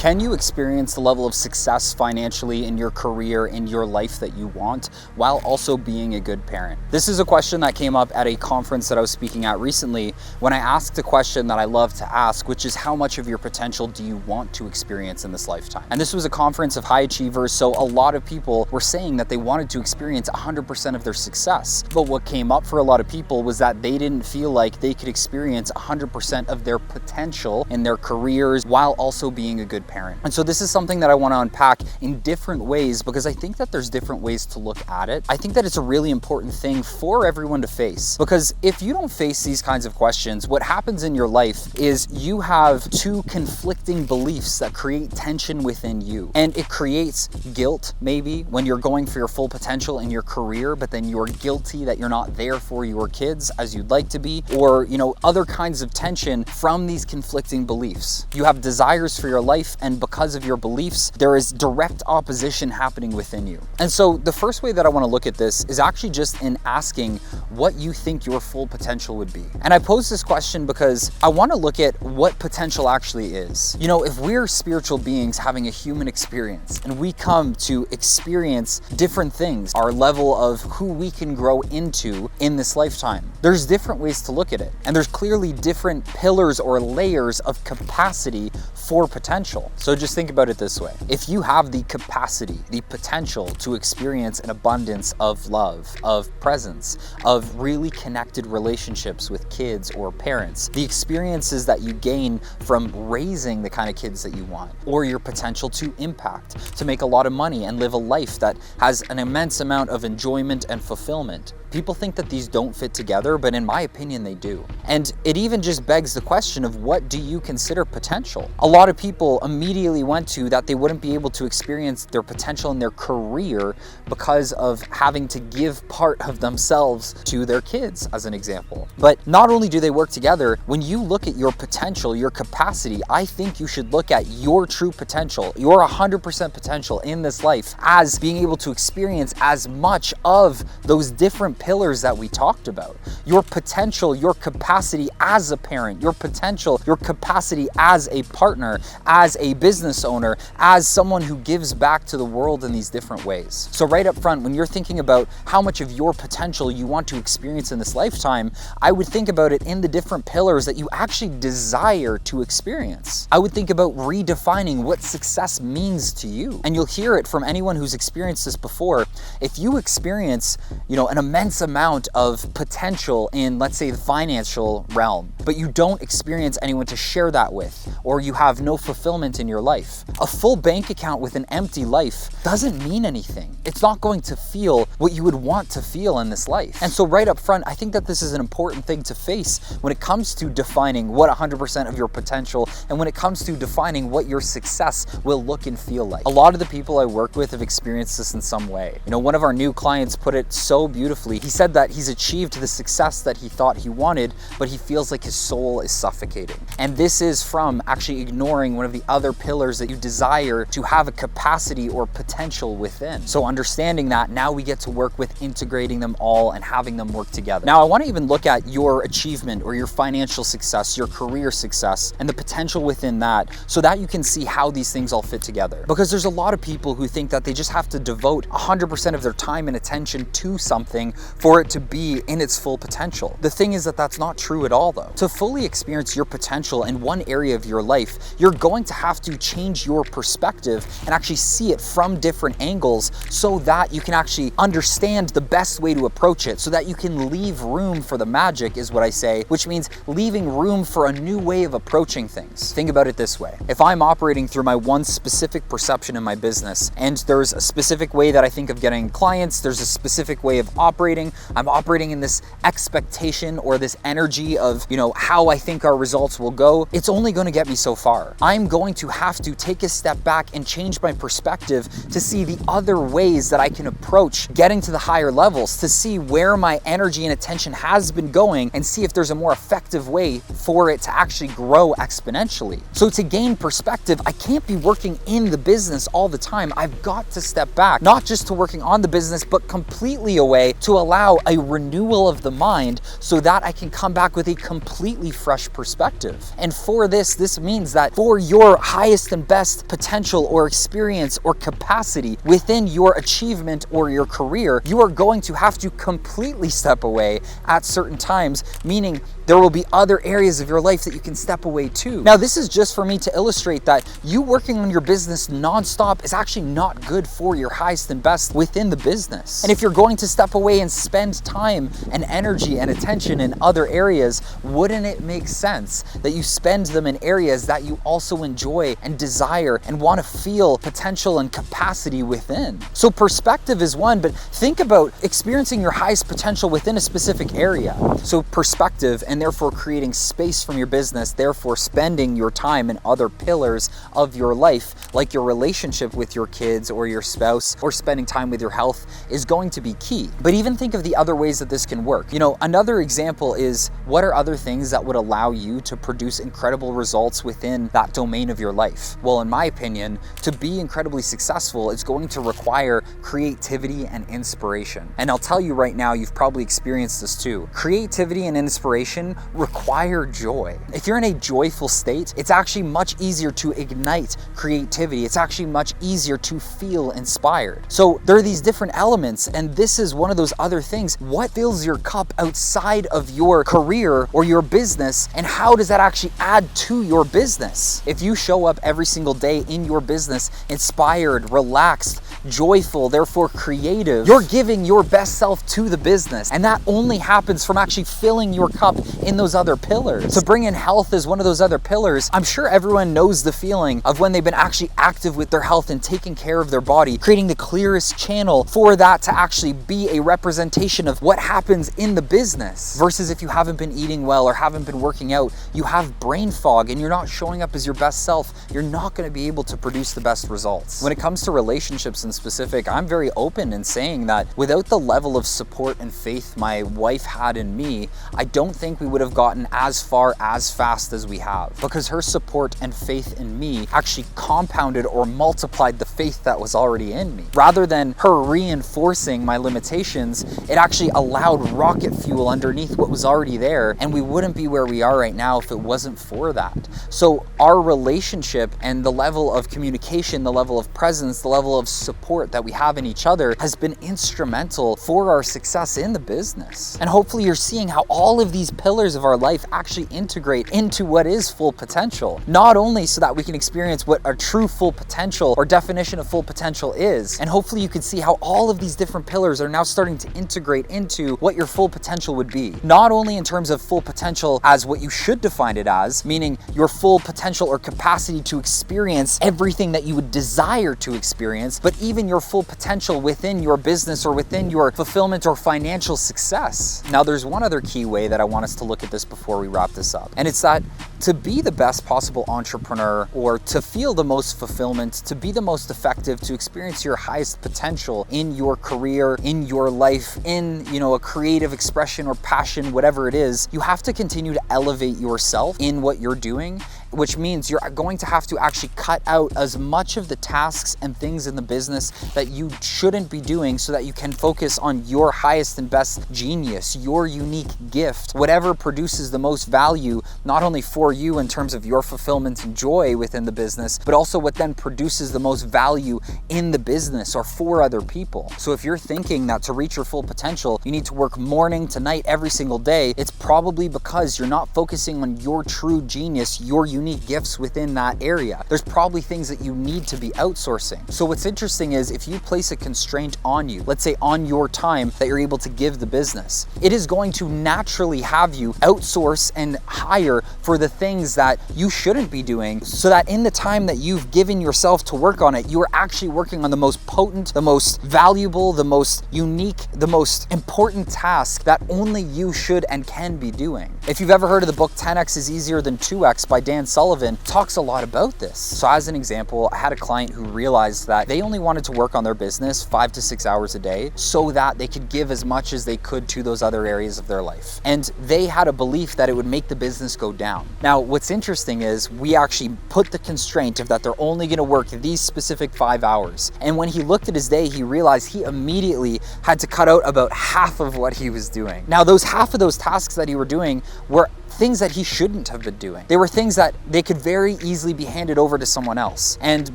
Can you experience the level of success financially in your career, in your life that you want, while also being a good parent? This is a question that came up at a conference that I was speaking at recently when I asked a question that I love to ask, which is how much of your potential do you want to experience in this lifetime? And this was a conference of high achievers, so a lot of people were saying that they wanted to experience 100% of their success. But what came up for a lot of people was that they didn't feel like they could experience 100% of their potential in their careers while also being a good parent. And so this is something that I want to unpack in different ways because I think that there's different ways to look at it. I think that it's a really important thing for everyone to face, because if you don't face these kinds of questions, what happens in your life is you have two conflicting beliefs that create tension within you. And it creates guilt, maybe, when you're going for your full potential in your career, but then you're guilty that you're not there for your kids as you'd like to be, or, other kinds of tension from these conflicting beliefs. You have desires for your life, and because of your beliefs, there is direct opposition happening within you. And so the first way that I want to look at this is actually just in asking what you think your full potential would be. And I pose this question because I want to look at what potential actually is. If we're spiritual beings having a human experience and we come to experience different things, our level of who we can grow into in this lifetime, there's different ways to look at it. And there's clearly different pillars or layers of capacity for potential. So just think about it this way. If you have the capacity, the potential to experience an abundance of love, of presence, of really connected relationships with kids or parents, the experiences that you gain from raising the kind of kids that you want, or your potential to impact, to make a lot of money and live a life that has an immense amount of enjoyment and fulfillment. People think that these don't fit together, but in my opinion, they do. And it even just begs the question of what do you consider potential? A lot of people immediately went to that they wouldn't be able to experience their potential in their career because of having to give part of themselves to their kids, as an example. But not only do they work together, when you look at your potential, your capacity, I think you should look at your true potential, your 100% potential in this life as being able to experience as much of those different pillars that we talked about. Your potential, your capacity as a parent, your potential, your capacity as a partner, as a business owner, as someone who gives back to the world in these different ways. So right up front, when you're thinking about how much of your potential you want to experience in this lifetime, I would think about it in the different pillars that you actually desire to experience. I would think about redefining what success means to you. And you'll hear it from anyone who's experienced this before. If you experience, an immense amount of potential in, let's say, the financial realm, but you don't experience anyone to share that with, or you have no fulfillment in your life, a full bank account with an empty life doesn't mean anything. It's not going to feel what you would want to feel in this life. And so right up front, I think that this is an important thing to face when it comes to defining what 100% of your potential, and when it comes to defining what your success will look and feel like. A lot of the people I work with have experienced this in some way. One of our new clients put it so beautifully. He said that he's achieved the success that he thought he wanted, but he feels like his soul is suffocating. And this is from actually ignoring one of the other pillars that you desire to have a capacity or potential within. So understanding that, now we get to work with integrating them all and having them work together. Now I want to even look at your achievement or your financial success, your career success, and the potential within that, so that you can see how these things all fit together. Because there's a lot of people who think that they just have to devote 100% of their time and attention to something for it to be in its full potential. The thing is that that's not true at all, though. To fully experience your potential in one area of your life, you're going to have to change your perspective and actually see it from different angles so that you can actually understand the best way to approach it, so that you can leave room for the magic, is what I say, which means leaving room for a new way of approaching things. Think about it this way. If I'm operating through my one specific perception in my business, and there's a specific way that I think of getting clients, there's a specific way of operating, I'm operating in this expectation or this energy of, how I think our results will go, it's only going to get me so far. I'm going to have to take a step back and change my perspective to see the other ways that I can approach getting to the higher levels, to see where my energy and attention has been going, and see if there's a more effective way for it to actually grow exponentially. So to gain perspective, I can't be working in the business all the time. I've got to step back, not just to working on the business, but completely away, to allow a renewal of the mind so that I can come back with a completely completely fresh perspective. And for this means that for your highest and best potential or experience or capacity within your achievement or your career, you are going to have to completely step away at certain times, meaning there will be other areas of your life that you can step away to. Now, this is just for me to illustrate that you working on your business nonstop is actually not good for your highest and best within the business. And if you're going to step away and spend time and energy and attention in other areas, wouldn't it make sense that you spend them in areas that you also enjoy and desire and want to feel potential and capacity within? So perspective is one, but think about experiencing your highest potential within a specific area. So perspective, and therefore creating space from your business, therefore spending your time in other pillars of your life, like your relationship with your kids or your spouse, or spending time with your health, is going to be key. But even think of the other ways that this can work. Another example is, what are other things that would allow you to produce incredible results within that domain of your life? Well, in my opinion, to be incredibly successful, it's going to require creativity and inspiration. And I'll tell you right now, you've probably experienced this too. Creativity and inspiration require joy. If you're in a joyful state, it's actually much easier to ignite creativity. It's actually much easier to feel inspired. So there are these different elements, and this is one of those other things. What fills your cup outside of your career or your business, and how does that actually add to your business? If you show up every single day in your business inspired, relaxed, joyful, therefore creative, you're giving your best self to the business. And that only happens from actually filling your cup in those other pillars. To bring in health as one of those other pillars, I'm sure everyone knows the feeling of when they've been actually active with their health and taking care of their body, creating the clearest channel for that to actually be a representation of what happens in the business. Versus if you haven't been eating well or haven't been working out, you have brain fog and you're not showing up as your best self, you're not going to be able to produce the best results. When it comes to relationships in specific, I'm very open in saying that without the level of support and faith my wife had in me, I don't think we would have gotten as far as fast as we have, because her support and faith in me actually compounded or multiplied the faith that was already in me. Rather than her reinforcing my limitations, it actually allowed rocket fuel underneath what was already there, and we wouldn't be where we are right now if it wasn't for that. So our relationship and the level of communication, the level of presence, the level of support that we have in each other has been instrumental for our success in the business. And hopefully you're seeing how all of these pillars of our life actually integrate into what is full potential. Not only so that we can experience what a true full potential or definition of full potential is, and hopefully you can see how all of these different pillars are now starting to integrate into what your full potential would be. Not only in terms of full potential as what you should define it as, meaning your full potential or capacity to experience everything that you would desire to experience, but even your full potential within your business or within your fulfillment or financial success. Now, there's one other key way that I want us to look at this before we wrap this up, and it's that to be the best possible entrepreneur, or to feel the most fulfillment, to be the most effective, to experience your highest potential in your career, in your life, in a creative expression or passion, whatever it is, you have to continue to elevate yourself in what you're doing, which means you're going to have to actually cut out as much of the tasks and things in the business that you shouldn't be doing, so that you can focus on your highest and best genius, your unique gift, whatever produces the most value, not only for you in terms of your fulfillment and joy within the business, but also what then produces the most value in the business or for other people. So if you're thinking that to reach your full potential, you need to work morning to night every single day, it's probably because you're not focusing on your true genius, your unique gifts within that area. There's probably things that you need to be outsourcing. So what's interesting is if you place a constraint on you, let's say on your time that you're able to give the business, it is going to naturally have you outsource and hire for the things that you shouldn't be doing, so that in the time that you've given yourself to work on it, you are actually working on the most potent, the most valuable, the most unique, the most important task that only you should and can be doing. If you've ever heard of the book 10x is easier than 2x by Dan Sullivan, talks a lot about this. So as an example, I had a client who realized that they only wanted to work on their business 5 to 6 hours a day so that they could give as much as they could to those other areas of their life. And they had a belief that it would make the business go down. Now, what's interesting is we actually put the constraint of that they're only going to work these specific 5 hours. And when he looked at his day, he realized he immediately had to cut out about half of what he was doing. Now, those half of those tasks that he were doing were things that he shouldn't have been doing. They were things that they could very easily be handed over to someone else. And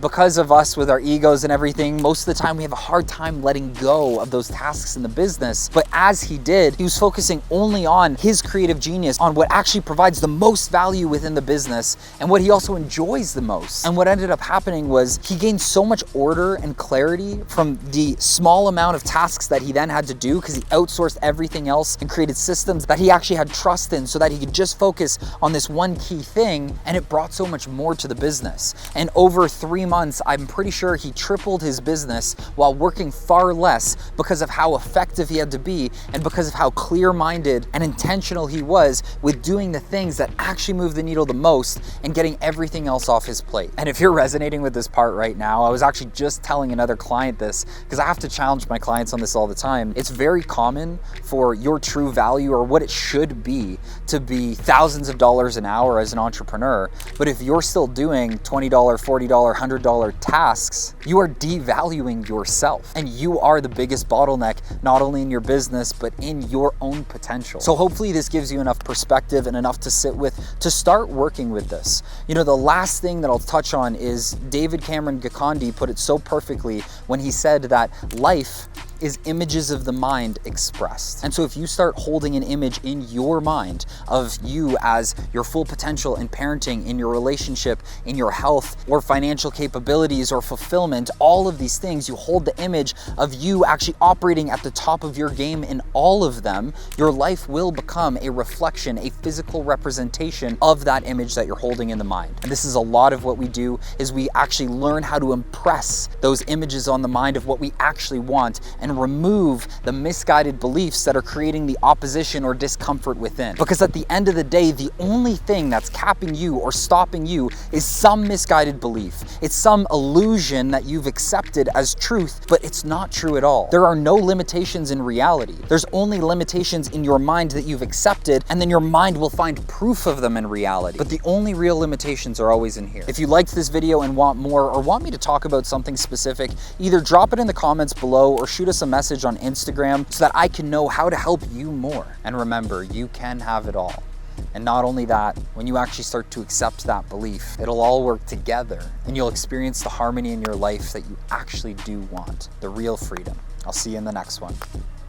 because of us with our egos and everything, most of the time we have a hard time letting go of those tasks in the business. But as he did, he was focusing only on his creative genius, on what actually provides the most value within the business and what he also enjoys the most. And what ended up happening was he gained so much order and clarity from the small amount of tasks that he then had to do, because he outsourced everything else and created systems that he actually had trust in so that he could just focus on this one key thing. And it brought so much more to the business. And over 3 months, I'm pretty sure he tripled his business while working far less, because of how effective he had to be and because of how clear-minded and intentional he was with doing the things that actually move the needle the most and getting everything else off his plate. And if you're resonating with this part right now, I was actually just telling another client this, because I have to challenge my clients on this all the time. It's very common for your true value, or what it should be, to be thousands of dollars an hour as an entrepreneur. But if you're still doing $20, $40, $100 tasks, you are devaluing yourself. And you are the biggest bottleneck, not only in your business, but in your own potential. So hopefully this gives you enough perspective and enough to sit with to start working with this. You know, the last thing that I'll touch on is David Cameron Gikandi put it so perfectly when he said that life is images of the mind expressed. And so if you start holding an image in your mind of you as your full potential in parenting, in your relationship, in your health, or financial capabilities, or fulfillment, all of these things, you hold the image of you actually operating at the top of your game in all of them, your life will become a reflection, a physical representation of that image that you're holding in the mind. And this is a lot of what we do, is we actually learn how to impress those images on the mind of what we actually want, and remove the misguided beliefs that are creating the opposition or discomfort within. Because at the end of the day, the only thing that's capping you or stopping you is some misguided belief. It's some illusion that you've accepted as truth, but it's not true at all. There are no limitations in reality. There's only limitations in your mind that you've accepted, and then your mind will find proof of them in reality. But the only real limitations are always in here. If you liked this video and want more, or want me to talk about something specific, either drop it in the comments below or shoot us a message on Instagram so that I can know how to help you more. And remember, you can have it all. And not only that, when you actually start to accept that belief, it'll all work together and you'll experience the harmony in your life that you actually do want, the real freedom. I'll see you in the next one.